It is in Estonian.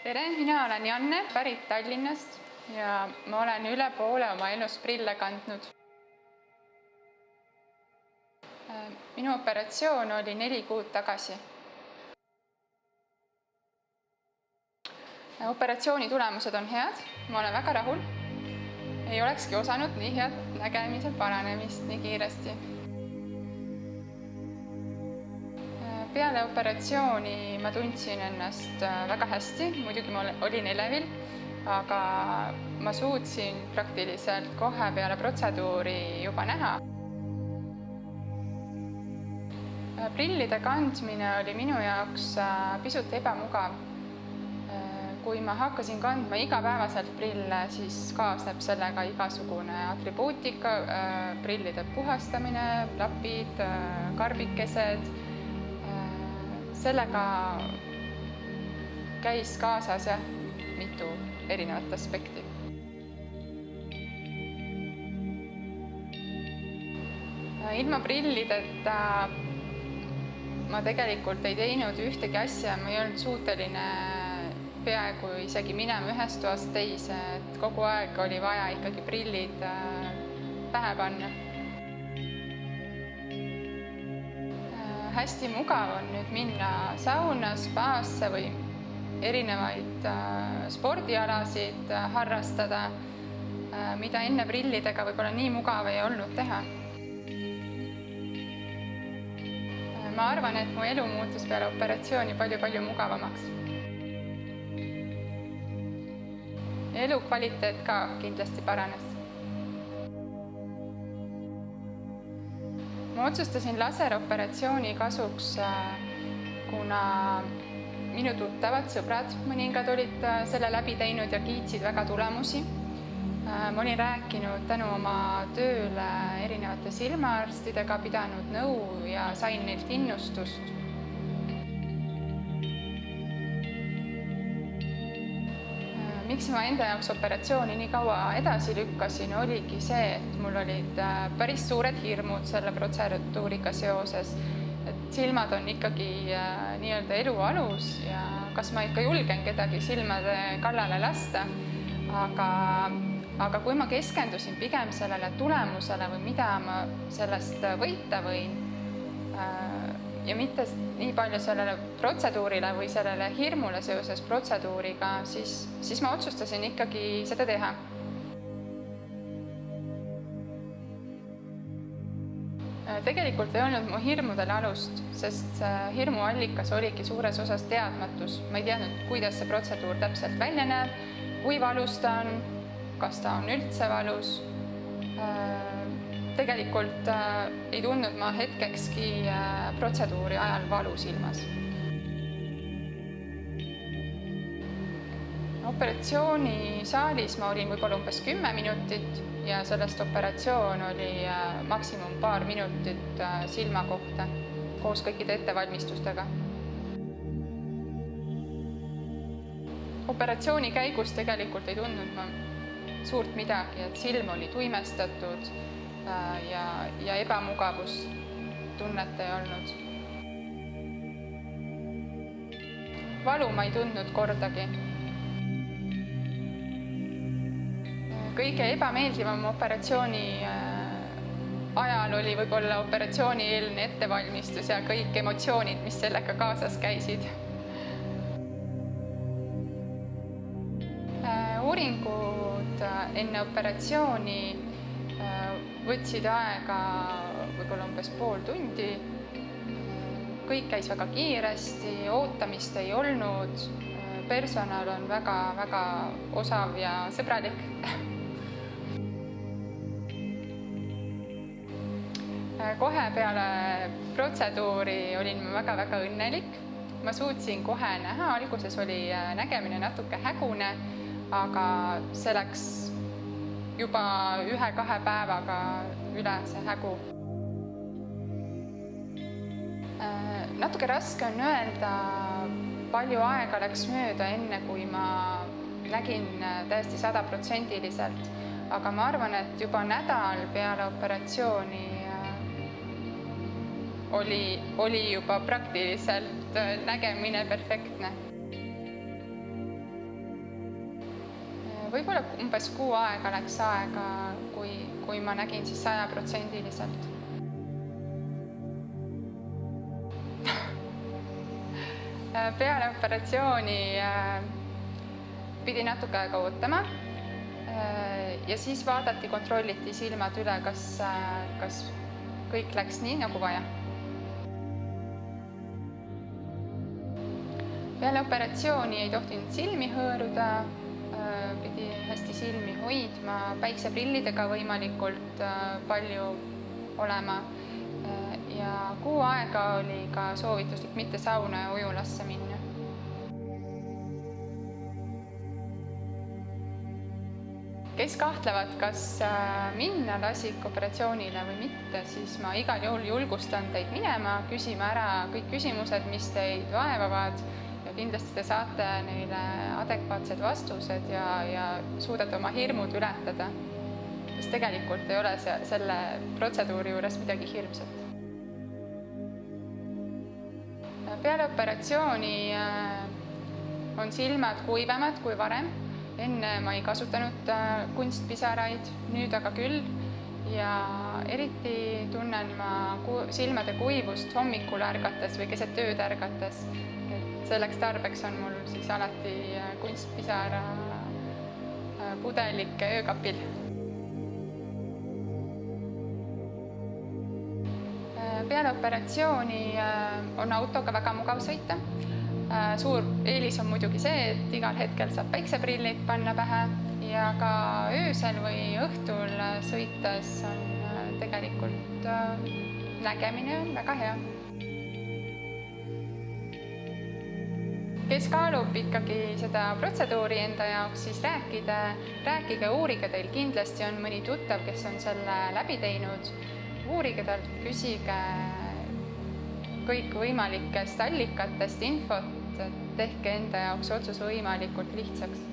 tere, mina olen Janne, pärit Tallinnast ja ma olen üle poole oma elust prille kandnud. Minu operatsioon oli 4 kuud tagasi. Operatsiooni tulemused on head, ma olen väga rahul. Ei olekski osanud nii head nägemise paranemist nii kiiresti. Peale operatsiooni ma tundsin ennast väga hästi, muidugi ma olin elevil, aga ma suutsin praktiliselt kohe peale protseduuri juba näha. Prillide kandmine oli minu jaoks pisut ebamugav. Kui ma hakkasin kandma igapäevaselt prille, siis kaasneb sellega igasugune atribuutika, prillide puhastamine, lapid, karbikesed. Sellega käis kaasas mitu erinevat aspekti. Ilma prillideta ma tegelikult ei teinud ühtegi asja, ma ei olnud suuteline peaaegu isegi minema ühest toast teise, et kogu aeg oli vaja ikkagi prillid pähe panna. Hästi mugav on nüüd minna sauna, spaasse või erinevaid spordialasid harrastada, mida enne prillidega võib-olla nii mugav ei olnud teha. Ma arvan, et mu elu muutus peale operatsiooni palju mugavamaks. Elukvaliteet ka kindlasti paranes. Ma otsustasin laseroperatsiooni kasuks, kuna minu tuttavad sõbrad mõningad olid selle läbi teinud ja kiitsid väga tulemusi. Ma olin rääkinud tänu oma tööle erinevate silmaarstidega, pidanud nõu ja sain neilt innustust. Miks ma enda jaoks operatsiooni nii kaua edasi lükkasin, oligi see, et mul olid päris suured hirmud selle protseduuriga seoses. Et silmad on ikkagi nii-öelda elu alus ja kas ma ikka julgen kedagi silmade kallale lasta. Aga kui ma keskendusin pigem sellele tulemusele või mida ma sellest võita võin ja mitte nii palju sellele protseduurile või sellele hirmule seoses protseduuriga, siis ma otsustasin ikkagi seda teha. Tegelikult ei olnud mu hirmudel alust, sest hirmuallikas oligi suures osas teadmatus. Ma ei teadnud, kuidas see protseduur täpselt välja näeb, kui valus ta on, kas ta on üldse valus. Tegelikult ei tundnud ma hetkekski protseduuri ajal valu silmas. Operatsioonisaalis ma olin võib-olla umbes 10 minutit ja sellest operatsioon oli maksimum paar minutit silma kohta koos kõikide ettevalmistustega. Operatsiooni käigus tegelikult ei tundnud ma suurt midagi, et silm oli tuimestatud ja ebamugavustunnet ei olnud. Valu ma ei tundnud kordagi. Kõige ebameeldivam operatsiooni ajal oli võib-olla operatsioonieelne ettevalmistus ja kõik emotsioonid, mis sellega kaasas käisid. Uuringud enne operatsiooni võtsid aega võib-olla umbes pool tundi. Kõik käis väga kiiresti, ootamist ei olnud. Personal on väga osav ja sõbralik. Kohe peale protseduuri olin ma väga õnnelik. Ma suutsin kohe näha, alguses oli nägemine natuke hägune, aga see läks juba 1-2 päevaga üle see hägu. Natuke raske on öelda, palju aega läks mööda enne, kui ma nägin täiesti 100%-liselt, aga ma arvan, et juba nädal peale operatsiooni oli juba praktiliselt nägemine perfektne. Võib-olla umbes kuu aega läks aega, kui ma nägin siis 100%. Peale operatsiooni pidi natuke aega ootama ja siis vaadati, kontrolliti silmad üle, kas kõik läks nii, nagu vaja. Peale operatsiooni ei tohtinud silmi hõõruda, pidi hästi silmi hoidma, päikseprillidega võimalikult palju olema ja kuu aega oli ka soovituslik mitte sauna ja ujulasse minna. Kes kahtlevad, kas minna lasikoperatsioonile või mitte, siis ma igal juhul julgustan teid minema, küsima ära kõik küsimused, mis teid vaevavad ja kindlasti te saate neile adekvaatsed vastused ja suudate oma hirmud ületada. Sest tegelikult ei ole selle protseduuri juures midagi hirmsat. Peale operatsiooni on silmad kuivemad kui varem. Enne ma ei kasutanud kunstpisaraid, nüüd aga küll ja eriti tunnen ma silmade kuivust hommikul ärgates või keset ööd ärgates. Selleks tarbeks on mul siis alati kunstpisara pudelik öökapil. Peale operatsiooni on autoga väga mugav sõita. Suur eelis on muidugi see, et igal hetkel saab päikseprillid panna pähe ja ka öösel või õhtul sõites on tegelikult nägemine väga hea. Kes kaalub ikkagi seda protseduuri enda jaoks, siis rääkige, uurige, teil kindlasti on mõni tuttav, kes on selle läbi teinud. Uurige talt, küsige kõikvõimalikest allikatest infot, tehke enda jaoks otsus võimalikult lihtsaks.